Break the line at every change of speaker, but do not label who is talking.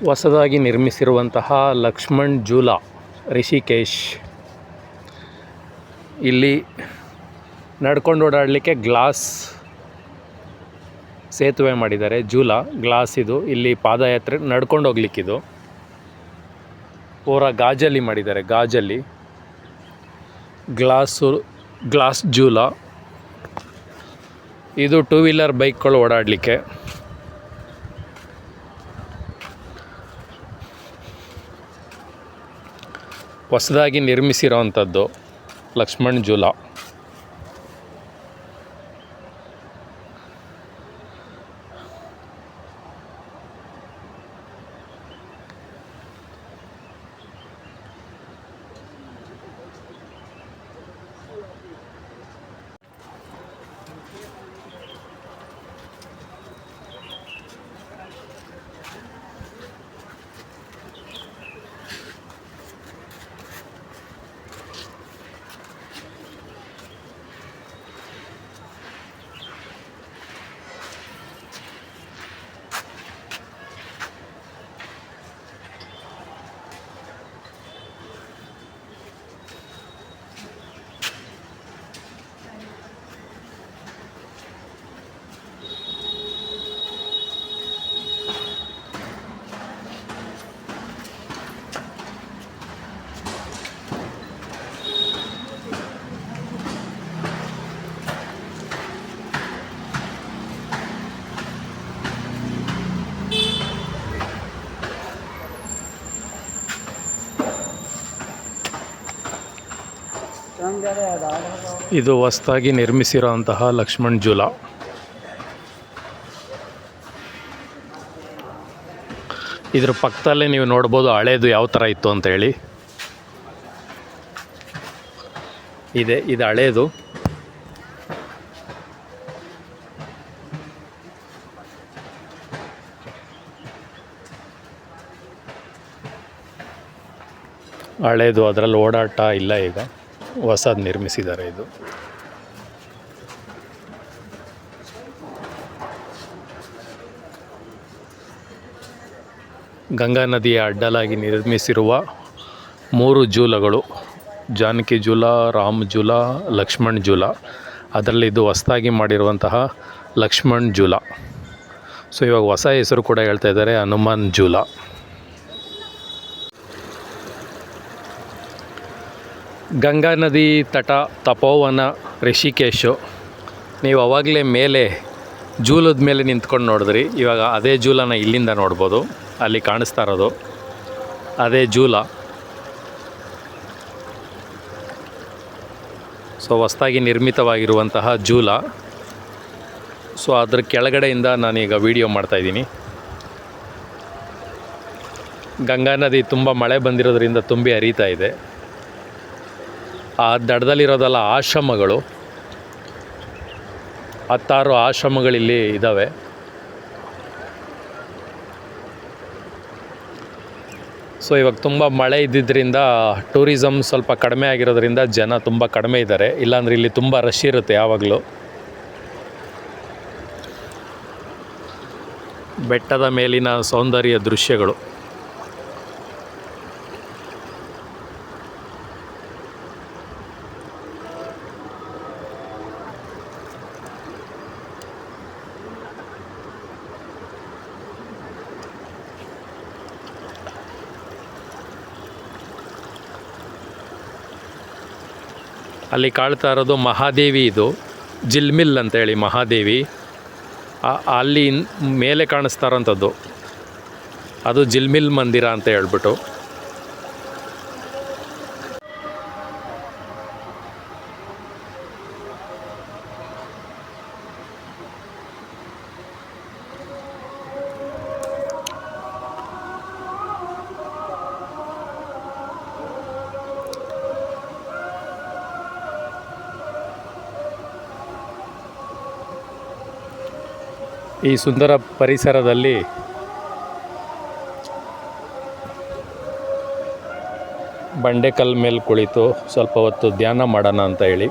ಹೊಸದಾಗಿ ನಿರ್ಮಿಸಿರುವಂತಹ ಲಕ್ಷ್ಮಣ್ ಝೂಲಾ ರಿಷಿಕೇಶ್. ಇಲ್ಲಿ ನಡ್ಕೊಂಡು ಓಡಾಡಲಿಕ್ಕೆ ಗ್ಲಾಸ್ ಸೇತುವೆ ಮಾಡಿದ್ದಾರೆ. ಝೂಲಾ ಗ್ಲಾಸ್ ಇದು. ಇಲ್ಲಿ ಪಾದಯಾತ್ರೆ ನಡ್ಕೊಂಡು ಹೋಗ್ಲಿಕ್ಕಿದು. ಪೂರ ಗಾಜಲ್ಲಿ ಮಾಡಿದ್ದಾರೆ. ಗಾಜಲ್ಲಿ ಗ್ಲಾಸ್ ಝೂಲಾ. ಇದು 2 ವೀಲರ್ ಬೈಕ್ಗಳು ಓಡಾಡಲಿಕ್ಕೆ. ಹೊಸದಾಗಿ ನಿರ್ಮಿಸಿರೋವಂಥದ್ದು ಲಕ್ಷ್ಮಣ್ ಝೂಲಾ. ಇದು ಹೊಸದಾಗಿ ನಿರ್ಮಿಸಿರೋಂತಹ ಲಕ್ಷ್ಮಣ್ ಝೂಲಾ. ಇದ್ರ ಪಕ್ಕದಲ್ಲೇ ನೀವು ನೋಡ್ಬೋದು ಹಳೇದು ಯಾವ ಥರ ಇತ್ತು ಅಂತ ಹೇಳಿ. ಇದು ಹಳೇದು. ಅದರಲ್ಲಿ ಓಡಾಟ ಇಲ್ಲ. ಈಗ ಹೊಸದು ನಿರ್ಮಿಸಿದ್ದಾರೆ. ಇದು ಗಂಗಾ ನದಿಯ ಅಡ್ಡಲಾಗಿ ನಿರ್ಮಿಸಿರುವ 3 ಝೂಲಗಳು: ಜಾನಕಿ ಝೂಲಾ, ರಾಮ್ ಝೂಲಾ, ಲಕ್ಷ್ಮಣ್ ಝೂಲಾ. ಅದರಲ್ಲಿ ಇದು ಹೊಸದಾಗಿ ಮಾಡಿರುವಂತಹ ಲಕ್ಷ್ಮಣ್ ಝೂಲಾ. ಸೊ ಇವಾಗ ಹೊಸ ಹೆಸರು ಕೂಡ ಹೇಳ್ತಾ ಇದ್ದಾರೆ, ಹನುಮಾನ್ ಝೂಲಾ. ಗಂಗಾ ನದಿ ತಟ, ತಪೋವನ, ರಿಷಿಕೇಶು. ನೀವು ಅವಾಗಲೇ ಮೇಲೆ ಝೂಲದ ಮೇಲೆ ನಿಂತ್ಕೊಂಡು ನೋಡಿದ್ರಿ. ಇವಾಗ ಅದೇ ಝೂಲನ ಇಲ್ಲಿಂದ ನೋಡ್ಬೋದು. ಅಲ್ಲಿ ಕಾಣಿಸ್ತಾ ಇರೋದು ಅದೇ ಝೂಲಾ. ಸೊ ಹೊಸದಾಗಿ ನಿರ್ಮಿತವಾಗಿರುವಂತಹ ಝೂಲಾ. ಸೊ ಅದ್ರ ಕೆಳಗಡೆಯಿಂದ ನಾನೀಗ ವಿಡಿಯೋ ಮಾಡ್ತಾಯಿದ್ದೀನಿ. ಗಂಗಾ ನದಿ ತುಂಬ ಮಳೆ ಬಂದಿರೋದ್ರಿಂದ ತುಂಬಿ ಹರಿತಾ ಇದೆ. ಆ ದಡದಲ್ಲಿರೋದೆಲ್ಲ ಆಶ್ರಮಗಳು. 16 ಆಶ್ರಮಗಳಿಲ್ಲಿ ಇದ್ದಾವೆ. ಸೊ ಇವಾಗ ತುಂಬ ಮಳೆ ಇದ್ದಿದ್ದರಿಂದ ಟೂರಿಸಮ್ ಸ್ವಲ್ಪ ಕಡಿಮೆ ಆಗಿರೋದ್ರಿಂದ ಜನ ತುಂಬ ಕಡಿಮೆ ಇದ್ದಾರೆ. ಇಲ್ಲಾಂದರೆ ಇಲ್ಲಿ ತುಂಬ ರಶ್ ಇರುತ್ತೆ ಯಾವಾಗಲೂ. ಬೆಟ್ಟದ ಮೇಲಿನ ಸೌಂದರ್ಯ ದೃಶ್ಯಗಳು. ಅಲ್ಲಿ ಕಾಣ್ತಾ ಇರೋದು ಮಹಾದೇವಿ. ಇದು ಜಿಲ್ಮಿಲ್ ಅಂತೇಳಿ ಮಹಾದೇವಿ. ಅಲ್ಲಿ ಮೇಲೆ ಕಾಣಿಸ್ತಾ ಇರೋಂಥದ್ದು ಅದು ಜಿಲ್ಮಿಲ್ ಮಂದಿರ ಅಂತ ಹೇಳ್ಬಿಟ್ಟು. ಈ ಸುಂದರ ಪರಿಸರದಲ್ಲಿ ಬಂಡೆಕಲ್ ಮೇಲೆ ಕುಳಿತು ಸ್ವಲ್ಪ ಹೊತ್ತು ಧ್ಯಾನ ಮಾಡೋಣ ಅಂತ ಹೇಳಿ